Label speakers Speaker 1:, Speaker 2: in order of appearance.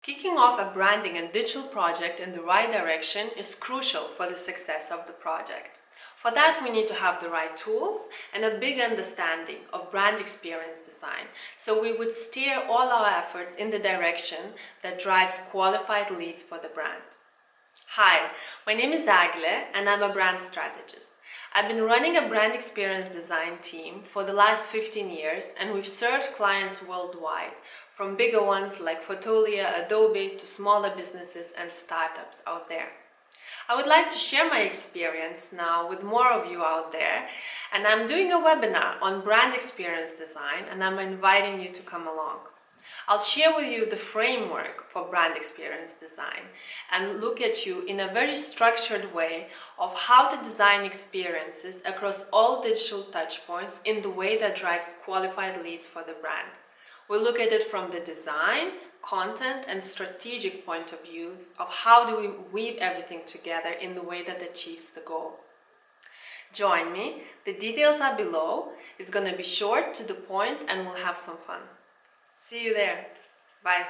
Speaker 1: Kicking off a branding and digital project in the right direction is crucial for the success of the project. For that, we need to have the right tools and a big understanding of brand experience design, so we would steer all our efforts in the direction that drives qualified leads for the brand. Hi, my name is Agle and I'm a brand strategist. I've been running a brand experience design team for the last 15 years and we've served clients worldwide, from bigger ones like Fotolia, Adobe, to smaller businesses and startups out there. I would like to share my experience now with more of you out there, and I'm doing a webinar on brand experience design and I'm inviting you to come along. I'll share with you the framework for brand experience design and look at you in a very structured way of how to design experiences across all digital touchpoints in the way that drives qualified leads for the brand. We'll look at it from the design, content and strategic point of view of how do we weave everything together in the way that achieves the goal. Join me, the details are below. It's going to be short, to the point, and we'll have some fun. See you there. Bye.